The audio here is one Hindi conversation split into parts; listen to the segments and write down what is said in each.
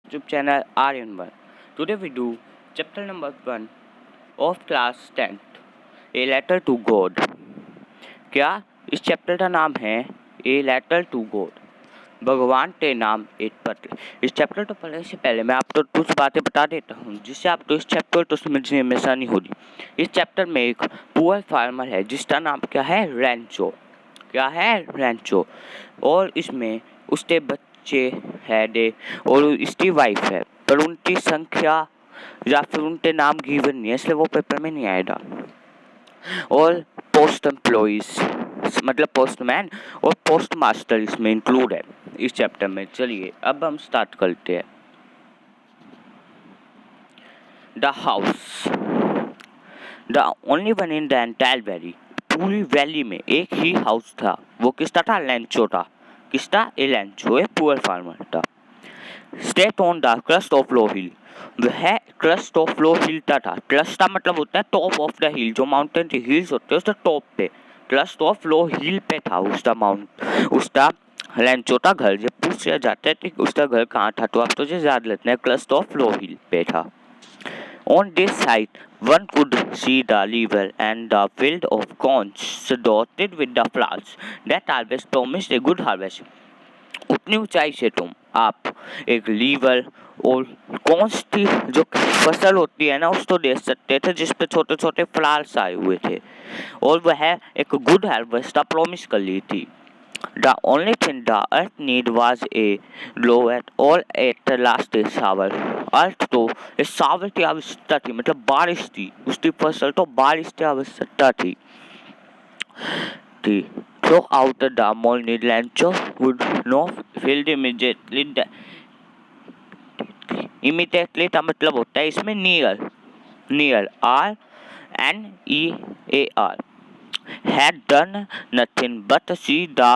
YouTube channel Aryan1. Today we do chapter number 1 of class 10th, A Letter to God. क्या इस चैप्टर का नाम है ए लेटर टू गॉड, भगवान के नाम एक पत्र। इस चैप्टर को पढ़ने से पहले मैं आपको कुछ बातें बता देता हूँ जिससे आपको इस चैप्टर को समझने में आसानी होगी। इस चैप्टर में एक पुअर फार्मर है जिसका नाम क्या है, रैंचो। क्या है, रैंचो। और इसमें उसके बच्चे है दे और इसकी वाइफ है, पर उनकी संख्या या फिर उनके नाम गिवन नहीं है, इसलिए वो पेपर में नहीं आएगा। और पोस्ट एम्प्लॉइज मतलब पोस्टमैन और पोस्ट मास्टर इसमें इंक्लूड है इस चैप्टर में। चलिए अब हम स्टार्ट करते हैं। The house, the only one in the entire valley. पूरी वैली में एक ही हाउस था। वो किसका था, लैंचो था। किसका, a Lencho, a poor farmer था। Stayed on the crest of low hill. वह क्रस्ट ऑफ लो हिल था। क्रस्ट का मतलब होता है टॉप ऑफ द हिल, जो माउंटेन के हिल्स होते हैं उसके टॉप पे। क्रस्ट ऑफ लो हिल पे था उसका लैंचो का घर। जब पूछा जाता है कि उसका घर कहाँ था तो आप तुझे याद लेते हैं क्रस्ट ऑफ लो हिल पे था। On this side, one could see the river and the field of corn dotted with the flowers that always promised a good harvest. उतनी ऊंचाई से आप एक लीवर और कौन सी जो फसल होती है ना उसको देख सकते थे जिसपे छोटे छोटे फ्लावर्स आए हुए थे, और वह एक गुड हार्वेस्ट का प्रॉमिस कर ली थी। The only thing the earth need was a blow at all at the last a shower. अर्थ तो इस सावर की आवश्यकता थी, मतलब बारिश थी। उसकी फसल तो बारिश की आवश्यकता थी। Throw out the morning Lancho would not filled immediately का मतलब होता है इसमें near RNEAR had done nothing but see the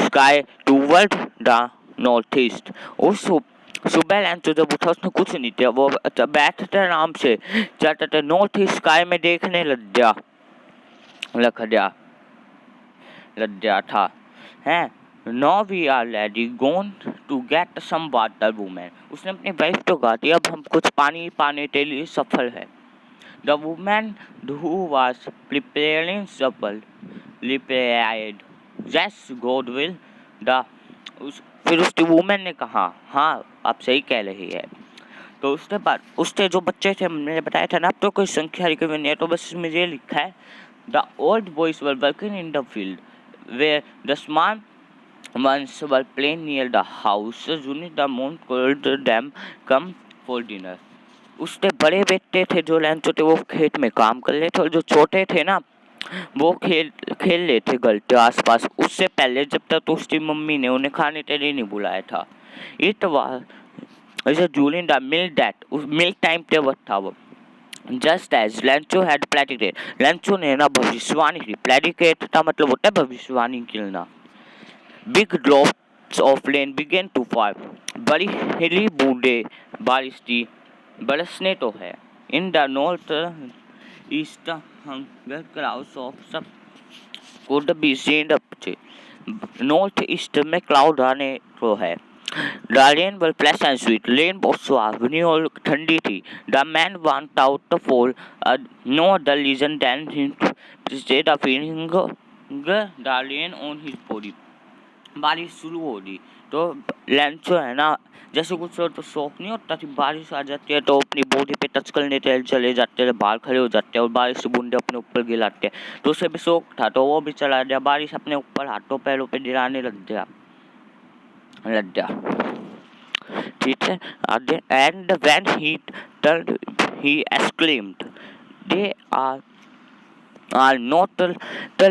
sky toward the northeast. उस सुबह लैंचो जब उठा उसने कुछ नहीं किया, वो बैठते आराम से जाते नॉर्थ ईस्ट स्काई में देखने लग गया था। हैं, no we are ready gone to get some water women. उसने अपनी वाइफ को कहा कि अब हम कुछ पानी पाने के लिए सफल है। The women who was preparing supper replied yes God will the. फिर उसकी वुमेन ने कहा हाँ आप सही कह रही है। तो उसके बाद उसके जो बच्चे थे, मैंने बताया था ना अब तो कोई संख्या लिखी हुई नहीं है, तो बस इसमें ये लिखा है the old boys were working in the field where the small ones were playing near the house. Soon the moon called them come for dinner. उसके बड़े बेटे थे जो लैंचो थे वो खेत में काम कर रहे थे, और जो छोटे थे ना वो खेल रहे थे घर के आसपास। उससे पहले जब तक तो उसकी मम्मी ने उन्हें खाने के लिए नहीं बुलाया था। It was during the milk time table था वो। Just as Lencho had predicted, Lencho ने ना भविष्यवाणी की। प्रेडिकेट का मतलब होता है भविष्यवाणी करना। Big drops of rain began to fall, बड़ी हिली बूंदे बारिश की बरसने तो है। In the north east hunger clouds of sub could be seen up. North east में क्लाउड आने को है। The rain was pleasant and sweet. Rain बहुत सुहावनी और ठंडी थी। The man went out for no other reason than to stay the feeling the rain on his body. बारिश शुरू हो गई तो लैंचो है ना, जैसे कुछ तो शौक नहीं होता कि बारिश आ जाती है तो अपनी बॉडी पे टच करने चले जाते हैं, बाहर खड़े हो जाते हैं और बारिश से बूंदे अपने ऊपर गिराते हैं। तो उसे भी शौक था तो वो भी चला गया, बारिश अपने ऊपर हाथों पैरों पे गिराने लग गया। ठीक है आगे। And when he turned he exclaimed they are not the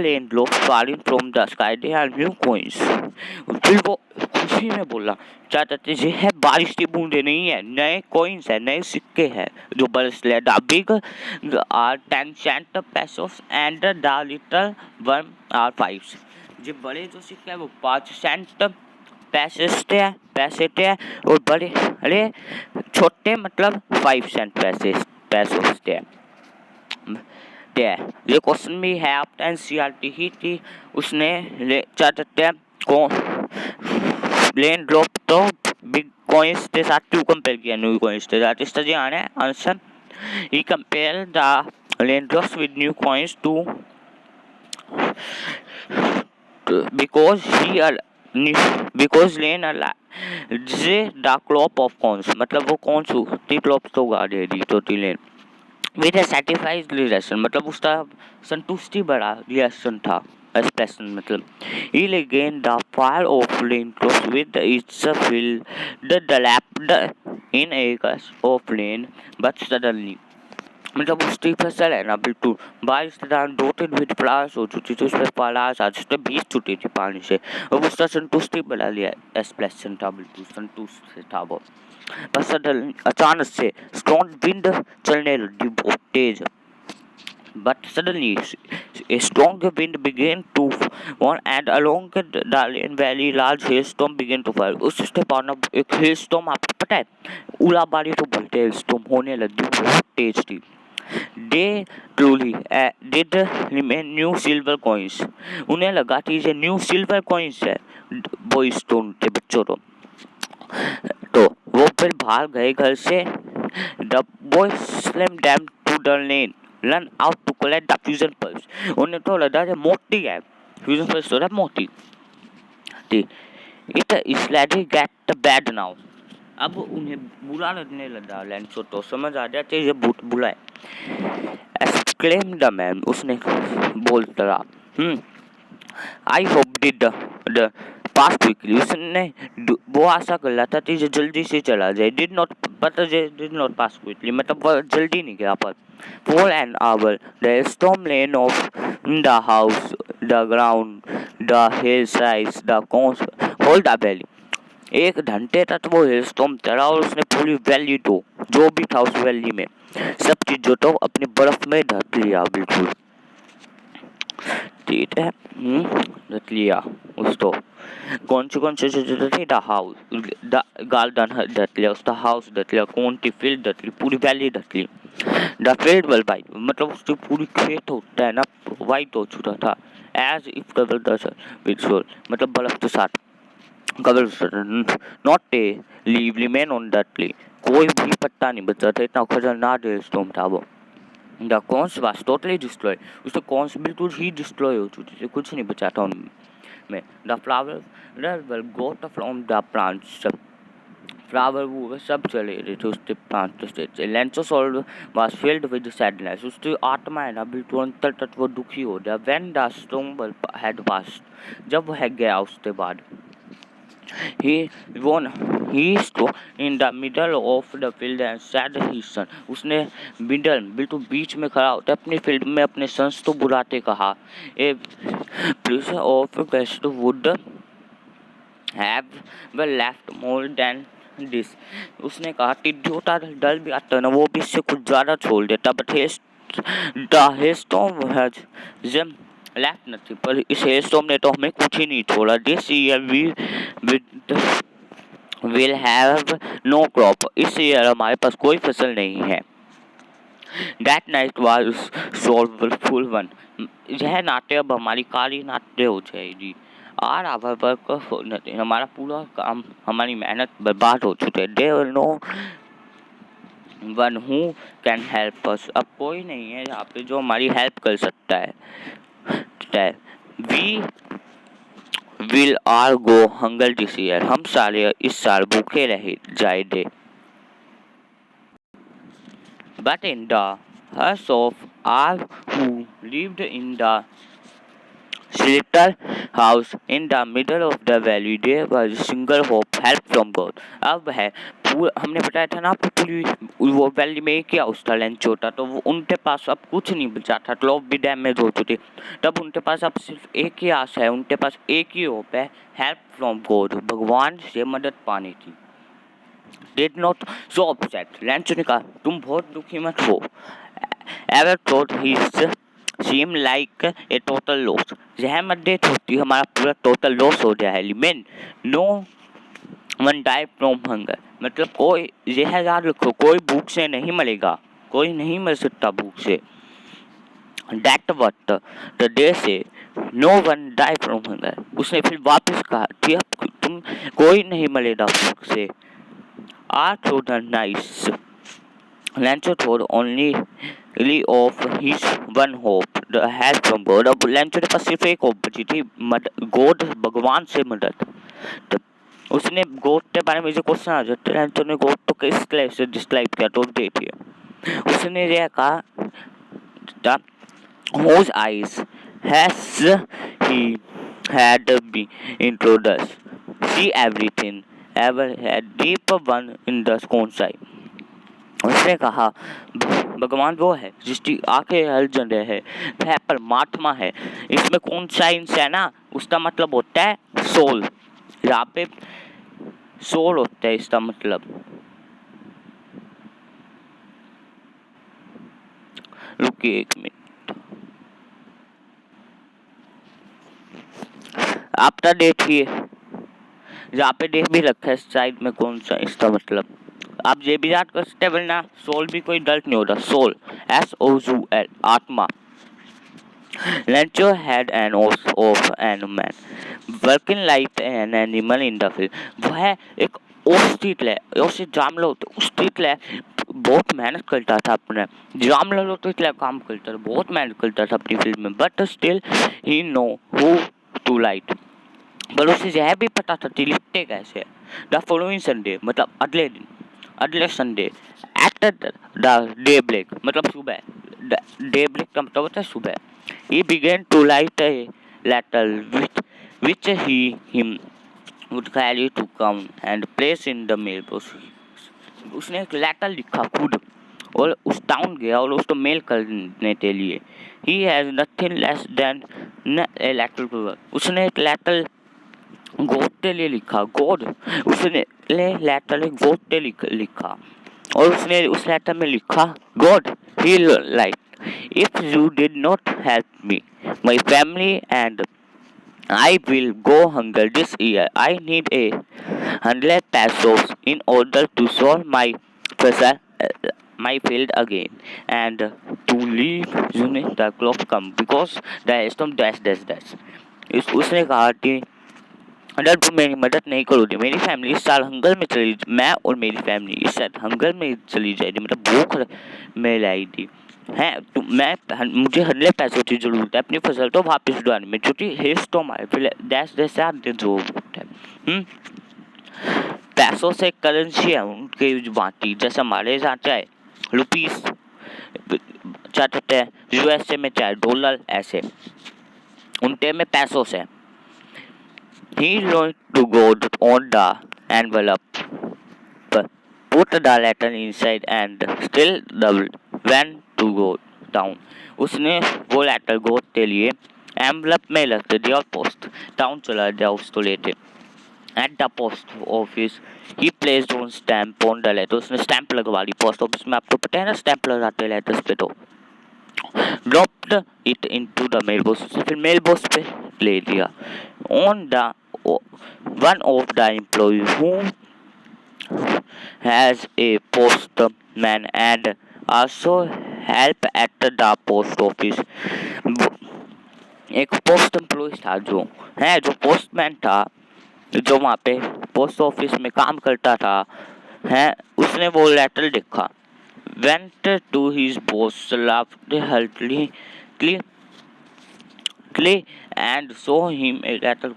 raindrops falling from the sky, they are new coins. फिर वो खुशी में बोला क्या कहते ये है बारिश की बूंदे नहीं है, नए कॉइन्स है, नए सिक्के हैं जो बरस रहे। The big are 10 cent pesos and the little one are 5। जो बड़े जो सिक्के हैं वो 5 सेंट पैसे थे और बड़े अरे छोटे मतलब 5 सेंट पैसे थे। ये क्वेश्चन भी है आप एनसीईआरटी ही थी। उसने क्या कहते हैं रेन ड्रॉप तो बिग coins के साथ क्यों कंपेयर किया न्यू coins के साथ? इस तरह आना है answer. He compared the lenders with new coins to because because lane J the crop of cons, मतलब वो कौन सी क्रॉप तो उगा दे दी तो लेन विद अ सैटिस्फाइड रिलेशन, मतलब उसका संतुष्टि बड़ा रिलेशन था एक्सप्रेशन, मतलब he again the fire of rain close with its fill the lap in acres of rain but suddenly, मतलब उसकी फसल है ना बिल्कुल बारिश के दौरान डॉटेड विद फ्लावर्स हो चुकी थी, उसमें फ्लावर्स आ चुके भीग चुकी थी पानी से, और उसका संतुष्टि बना लिया एक्सप्रेशन था, बिल्कुल संतुष्ट था वो। बस अचानक से स्ट्रॉन्ग विंड चलने लगी बहुत तेज, but suddenly a strong wind began to warn and along the Darien Valley large hailstorm began to fall। उसके बाद ना एक hailstorm, आपको पता है उलाबारी तो बोलते हैं, hailstorm होने लगी बहुत तेज थी। They truly did remain new silver coins। उन्हें लगा कि ये न्यू सिल्वर कॉइन्स है बॉयज तो उनके बच्चों तो वो फिर भाग गए घर से। The boys slammed them to the lane, run out to collect the fusion pulse। उन्हें तो लगा कि मोटी है fusion pulse तो है मोटी थी। It is letting get the bad now। अब उन्हें बुरा लगने लगा लैंसो तो समझ आ जाते ये बुरा है। Exclaimed the man, उसने बोलता रहा। I hope did the pass quickly। उसने वो आशा कर रहा था कि ये जल्दी से चला जाए। Did not, but did not pass quickly, मतलब वो जल्दी नहीं गया पर। For an hour the storm lane of the house, the ground, the hillsides, the coast, whole the valley। एक घंटे तक वो हिलस्टॉर्म चला और उसने पूरी वैली तो जो भी था उस वैली में सब चीजों तो अपनी बर्फ में ढक लिया बिल्कुल, ठीक है। ढक लिया उसको कौन सी चीजें थी? द हाउस, द गार्डन ढक लिया, उसका हाउस ढक लिया, कौन सी फील्ड ढक ली, पूरी वैली ढक ली। द फील्ड वाल वाइट, मतलब उसकी पूरी खेत होता है ना वाइट हो चुका था। As if covered with snow, मतलब बर्फ के साथ covered. Not a leaf remain on that tree, कोई भी पत्ता नहीं बचा था, इतना खतरनाक स्टॉर्म था वो। The cons was totally destroy, उसके कॉन्स बिल्कुल ही डिस्ट्रॉय हो चुके थे, कुछ नहीं बचा था उनमें। The flower were got from the plants, flower वो सब चले रहे थे उसके प्लांट से। Lencho's soul was filled with sadness, उसकी आत्मा है ना बिल्कुल अंतर तक वो दुखी हो गया। When the storm had passed, जब वह गया उसके बाद। He stood in the middle of the field and said his son। उसने बिल्कुल बीच में खड़ा होकर अपनी फील्ड में अपने सन्स को बुलाते कहा। A prince of West would have left more than this। उसने कहा कि छोटा डल भी आता ना वो भी इससे कुछ ज़्यादा छोड़ देता। But the hailstorm has left नहीं, पर इस हेलस्टॉर्म ने तो हमें कुछ ही नहीं छोड़ा। This year we will have no crop, इस ईयर हमारे पास कोई फसल नहीं है। That night was soulful one, यह नाट्य अब हमारी काली नाट्य हो जाएगी। आर आवर वर्क, हमारा पूरा काम हमारी मेहनत बर्बाद हो चुकी है। There no one who can help us, अब कोई नहीं है यहाँ पे जो हमारी हेल्प कर सकता है। We will all go hungry this year, हम सारे इस साल भूखे रह जाएंगे। But in the hearts of all who lived in the shelter house in the middle of the valley there was a single hope, help from God। अब है हमने बताया था ना आपको पूरी वो वैली में एक ही हाउस था लेंचो था, तो वो उनके पास अब कुछ नहीं बचा था, क्लॉप भी डैमेज हो चुकी, तब उनके पास अब सिर्फ एक ही आशा है, उनके पास एक ही होप है, हेल्प फ्रॉम गॉड, भगवान से मदद पाने की। Did not so upset, Lencho ने कहा तुम बहुत दुखी मत हो। Ever thought his seem like a total loss, यह मत देख होती हमारा पूरा टोटल लॉस हो गया है। Remain no one die from hunger, मतलब कोई यह याद रखो कोई भूख से नहीं मरेगा, कोई नहीं मर सकता भूख से। That what the day say no one die from hunger, उसने फिर वापस कहा कि अब तुम कोई नहीं मरेगा भूख से। are through the nice. Lancho thought only of his one hope, the help from God. अब लैंचो के पास सिर्फ एक होप बची थी, गॉड, भगवान से मदद। तो उसने गॉड के बारे में जो क्वेश्चन आ जाते लैंचो ने गॉड तो किस क्लाइव से डिस्क्राइब किया तो देखिए उसने यह कहा था whose eyes has he had been introduced see everything ever had deep one in the sky। उसने कहा भगवान वो है जिसकी आंखें हर जगह है, वह परमात्मा है। इसमें कौन सा इंस है ना, उसका मतलब होता है सोल। यहाँ पे सोल होता है इसका मतलब। रुकिए एक मिनट, आपका देखिए यहाँ पे देख भी रखा है साइड में कौन सा इसका मतलब। आप ये भी याद कर सकते हैं, वरना सोल भी कोई डल्ट नहीं होता। सोल SOUL आत्मा। Lancho had an oath of an man working like an animal in the field। वह एक ओस्टिक है, उसे जामला होते ओस्टिक है, बहुत मेहनत करता था अपने जामला होते इसलिए काम करता था, बहुत मेहनत करता था अपनी फील्ड में। But still he no who to light, पर उसे यह भी पता था कि लिखते कैसे। द फॉलोइंग संडे मतलब अगले दिन, अगले Sunday at the day break मतलब सुबह, डे ब्रेक का मतलब होता है सुबह। He began to write a letter which he him would carry to come and place in the mailbox। उसने एक लेटर लिखा खुद और उस टाउन गया और उसको मेल करने के लिए। He has nothing less than a letter to write। उसने एक लेटर गॉड के लिए लिखा, गॉड उसने लेटर गॉड के लिखा और उसने उस लेटर में लिखा God he like if you did not help me, my family and I will go hungry this year। I need 100 pesos in order to solve my puzzle, my field again, and to leave unit the clock come because the storm dash dash dash। उसने कहा कि अगर तुम मेरी मदद नहीं करोगे, मेरी फैमिली इस साल हंगर में चली, मैं और मेरी फैमिली इस साल हंगर में चली जाएगी, मतलब भूख में लाएगी है। तो मुझे 100 पैसों की जरूरत है अपनी फसल तो वापस उड़ाने में, क्योंकि हेस तो हमारे फिर जो है पैसों से करेंसी है उनके बाकी, जैसे हमारे यहाँ चाहे रुपीस चाहते हैं, USA में चाहे डॉलर, ऐसे उनके में पैसों से। He wrote to God on the envelope, put the letter inside and still went to go down। उसने वो लेटर गॉड के लिए एनवलप में रख दिया और पोस्ट टाउन चला गया उसको लेते। At the post office he placed one stamp on the letter। उसने स्टैंप लगवा दी पोस्ट ऑफिस में, आपको पता है ना स्टैंप लगाते लेटर्स पे। तो dropped it into the mailbox, उसने फिर मेल बॉक्स पे ले दिया। On the one of the employees who has a postman and also help at the post office। एक पोस्ट एम्प्लॉय था जो पोस्टमैन था, जो वहाँ पे पोस्ट ऑफिस में काम करता था है, उसने वो लेटर लिखा। Went to his boss, laughed heartily and saw him a letter।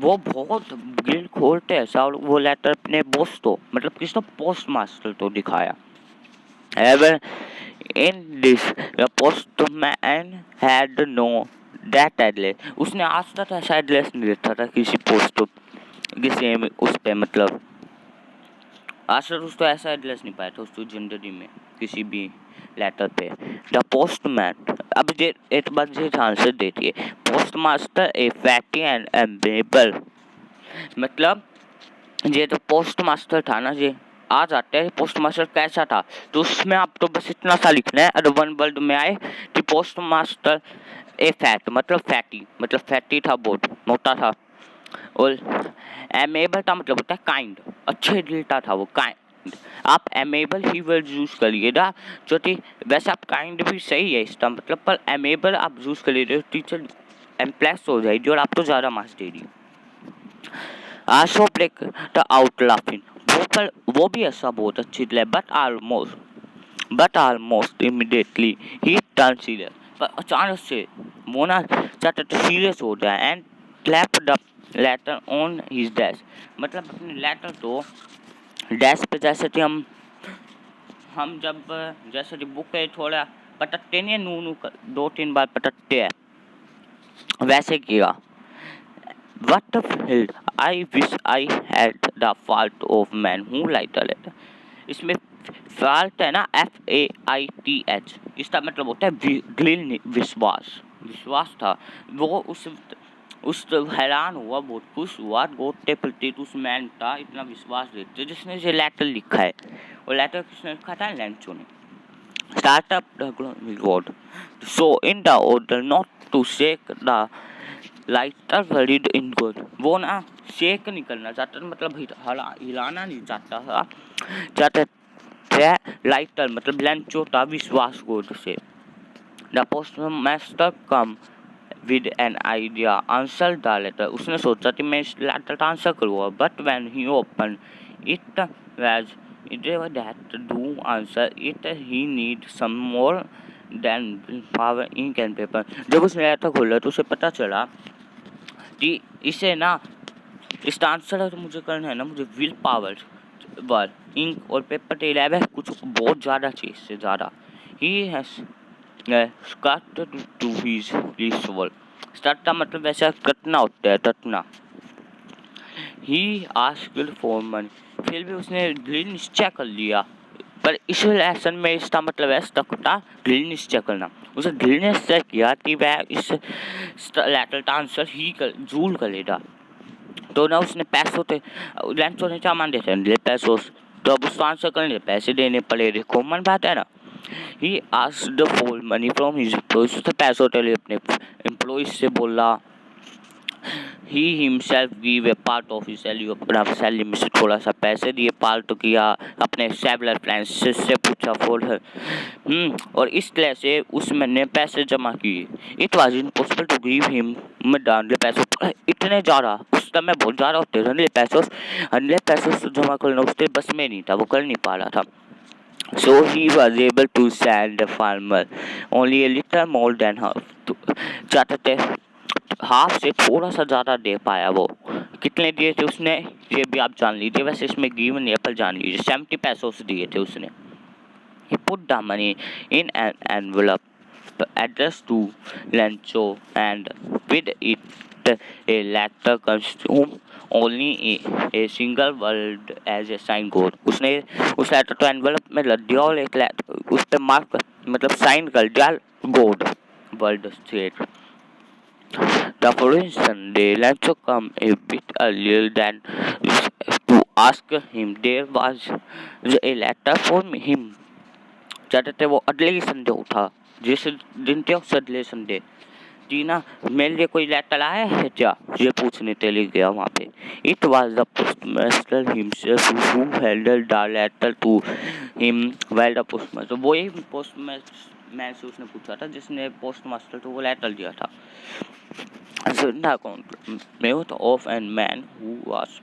वो बहुत गिल खोलते ऐसा और वो लेटर अपने बॉस तो मतलब किसको पोस्ट मास्टर तो दिखाया। However, in this the postman had no that address। उसने आज तक ऐसा एड्रेस नहीं लिखा था किसी पोस्ट को, किसी उस पे मतलब आज तक उसको ऐसा एड्रेस नहीं पाया था उसको जिंदगी में किसी भी लेटर पे। द पोस्टमैन, अब ये एक बार ये आंसर देती है, postmaster a fatty and amiable. मतलब ये तो पोस्ट मास्टर था ना, ये आ जाते हैं पोस्ट मास्टर कैसा था, तो उसमें आपको बस इतना सा लिखना है अगर वन वर्ड में आए कि पोस्ट मास्टर ए फैट मतलब फैटी था, बहुत मोटा था। और एमेबल का मतलब होता है काइंड, अच्छे दिल का था वो, काइंड। आप एमेबल ही वर्ड यूज करिएगा, क्योंकि वैसे आप काइंड भी सही है इसका मतलब, पर एमेबल आप यूज करिए टीचर एम्प्रेस हो जाएगी और आपको ज़्यादा मार्क्स देगी। आशो ब्रेक द आउट लाफिंग, वो भी ऐसा बहुत अच्छी है, but almost immediately he turned serious. पर अचानक से वो ना चाहता सीरियस हो गया and clapped the letter on his desk. मतलब अपने लेटर तो डेस्क पे जैसे कि हम जब जैसे कि बुक पे थोड़ा पटकते नहीं, नू नू 2-3 बार पटकते हैं, वैसे किया. What the hell? I wish I had the fault of man who write a letter. इसमें फाल्ट है ना, FAITH, इसका मतलब होता है दृढ़ विश्वास था वो. उस हैरान हुआ, बहुत खुश हुआ गोटे प्रति उस मैन का इतना विश्वास देते जिसने ये लेटर लिखा है. और लेटर किसने लिखा था? लैंचो ने. Startup the reward. So in the order not to shake the lighter varied in good. वो ना शेक नहीं करना चाहता, मतलब हिलाना नहीं चाहता था, चाहते थे लाइटर मतलब लैंचो का विश्वास गुड से. The postmaster come with an idea answer the letter. उसने सोचा कि मैं इस लेटर का आंसर करूँगा, but when he open it was that do answer it he need some more than power ink and paper. जब उसने लेटर खोला तो उसे पता चला कि इसे ना इसका आंसर तो मुझे करना है ना, मुझे विल पावर वर इंक और पेपर के अलावा कुछ बहुत ज़्यादा चीज़ से ज़्यादा. He has start to his ritual. Start का मतलब वैसे कटना होता है, कटना. He asked for money. फिर भी उसने दृढ़ निश्चय कर लिया. पर इस लेसन में इसका मतलब है दृढ़ निश्चय करना. उसने दृढ़ निश्चय किया कि वह इस लेटर का आंसर ही जरूर करेगा. तो ना उसने पैसों थे लैंचो ने क्या मान देते पैसों, तो अब उसको आंसर करने पैसे देने पड़े. कॉमन बात है ना. ही asked for money from his employees. उसने पैसों के लिए अपने एम्प्लॉइज से बोला. He himself gave a part of his salary. अपना सैलरी में से थोड़ा सा पैसे दिए, पार्ट किया अपने सेवलर प्लान से पूछा फॉर हर. और इस तरह से उसने पैसे जमा किए. It was impossible to give him डांडले पैसों. इतने ज़्यादा उस समय बहुत ज़्यादा होते हंड्रेड पैसों जमा करना उसके बस में नहीं था, वो कर नहीं पा रहा था. So he was able to sell the farmer only a little more than half. चाहते थे हाफ से थोड़ा सा ज़्यादा दे पाया वो. कितने दिए थे उसने ये भी आप जान लीजिए. वैसे इसमें गिवन नहीं है पर जान लीजिए 70 पैसों से दिए थे उसने. He put the money in an envelope addressed to Lancho and with it a letter consumed only a single word as a sign code. उसने उस लेटर तो एनवेलप में लग दिया और एक उस पर मार्क मतलब साइन कर दिया गोड word state. The following Sunday, Lancho came a bit earlier than to ask him there was a letter for him. चाहते थे वो अगले संडे उठा, जिस दिन थे उस अगले संडे. टीना मेरे लिए कोई लेटर आया है क्या, ये पूछने के लिए गया वहाँ पे. It was the postmaster himself who handed the letter to him while the postmaster. वो ही पोस्टमैन से उसने पूछा था जिसने पोस्ट मास्टर को वो लेटर दिया था. The mouth of a man who was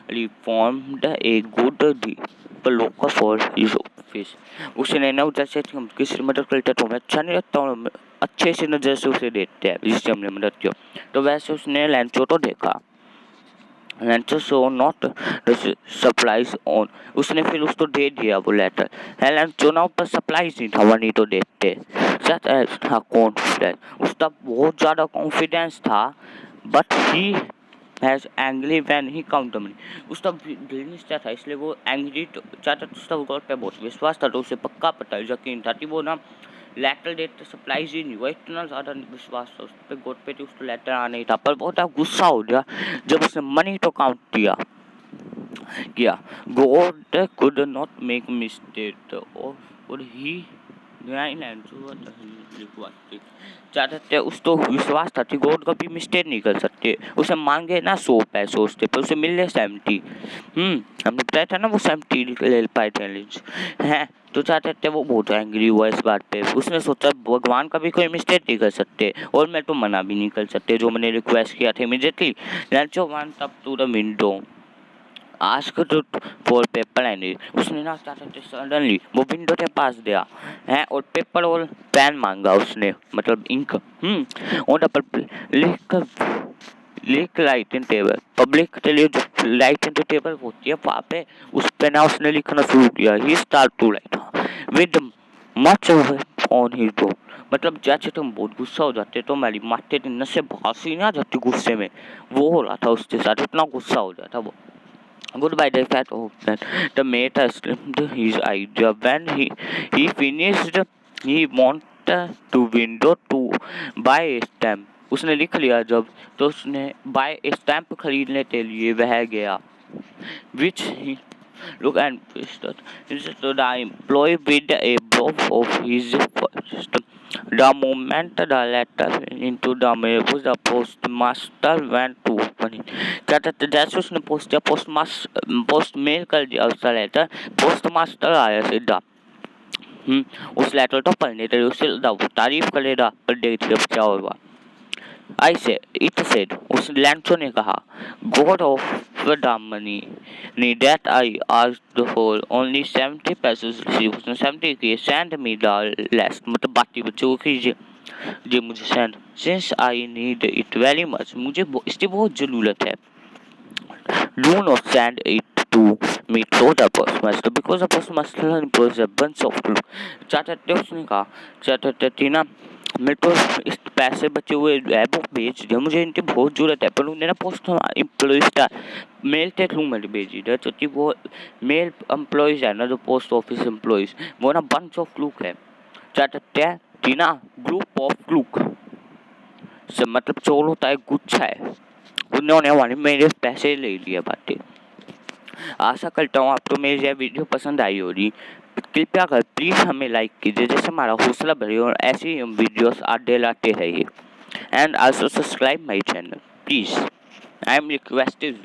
reformed a good developer for his office. उसने ना जैसे हम किसी मदद करते तो हमें अच्छा नहीं लगता और अच्छे से नजर से उसे देखते हैं जिससे हमने मदद की. तो वैसे उसने लैंचो तो देखा. लैंचो सो नॉट सप्लाईज ऑन. उसने फिर उसको दे दिया वो लेटर. लैंचो ना ऊपर सप्लाईज नहीं था, वही तो देखते था कॉन्फिडेंस. उसका बहुत ज़्यादा कॉन्फिडेंस था. But he has angry when he count the money. उसका निश्चय था इसलिए वो एंग्री चाहता. उसका गॉड पे बहुत विश्वास था तो उसे पक्का पता यकीन था कि वो ना लेटर डेट सप्लाईज ही नहीं हुआ. इतना ज़्यादा विश्वास था उस पर गॉड पे थी, उसको लेटर आना ही था. पर बहुत गुस्सा हो गया जब उसने मनी तो काउंट किया. God could not make mistake और ही चाहते थे. उसको विश्वास था कि गॉड कभी मिस्टेक नहीं कर सकते. उसे मांगे ना 100 पैसे उससे पर उसे मिले 70. हमने बताया था ना वो 70 ले पाए चैलेंज हैं. तो चाहते थे वो बहुत एंग्री हुआ इस बात पे. उसने सोचा भगवान कभी कोई मिस्टेक नहीं कर सकते और मैं तो मना भी नहीं कर सकते जो मैंने रिक्वेस्ट किया था इमीडिएटली. लैंचो वन तब to the window asked for paper and ink. उसने ना started suddenly वो विंडो के पास गया है और पेपर और पेन मांगा उसने, मतलब इंक। और लिख लाइट इन टेबल, पब्लिक के लिए जो लाइट इन टेबल होती है वहाँ पे उस पे ना उसने लिखना शुरू किया। He start to write with much on his board, मतलब जैसे तुम बहुत गुस्सा हो जाते तो मेरी माथे की नसें भासी ना जाती गुस्से में, वो हो रहा था उसके साथ, इतना गुस्सा हो जाता वो। Goodbye, the fat old man. The mate slimmed his idea when he finished. He wanted to window to buy a stamp. उसने लिख लिया जब तो उसने buy a stamp खरीदने के लिए वह गया, which he look and twisted. So the employee with a blow of his first. The moment the letter into the mail, the postmaster went to open it. कहता था जैसे उसने पोस्ट मेल कर दिया उसका लेटर, पोस्टमास्टर आया सीधा। उस लेटर को पढ़ने के लिए उससे तारीफ करेगा पर देखिए अब क्या होगा। I said, it said, उस लैंचो ने कहा, God of the money that I asked for only 70 pesos received, उसने 70 किए, send me the last, मतलब बाकी बच्चों को कीजिए, जी मुझे send, since I need it very much, मुझे इसकी बहुत ज़रूरत है, do not send it to me to the postmaster because the postmaster employs a bunch of people. चाचा उसने कहा, चाचा ना मेरे को इस पैसे बचे हुए है वो भेज दिया, मुझे इनकी बहुत ज़रूरत है, पर उन्होंने ना पोस्ट एम्प्लॉइज का मेल के थ्रू मैंने भेजी था, क्योंकि वो मेल एम्प्लॉइज है ना जो पोस्ट ऑफिस एम्प्लॉइज, वो ना बंच ऑफ लुक है, चाचा थी ना ग्रुप ऑफ लुक से, मतलब चोर होता है गुच्छा है, उन्होंने हमारे मेरे पैसे ले लिए बातें। आशा करता हूँ आपको मेरी यह वीडियो पसंद आई होगी, कृपया कर प्लीज़ हमें लाइक कीजिए जिससे हमारा हौसला बढ़े और ऐसे ही हम वीडियोस आते लाते रहिए, and also subscribe my channel please, I am requested.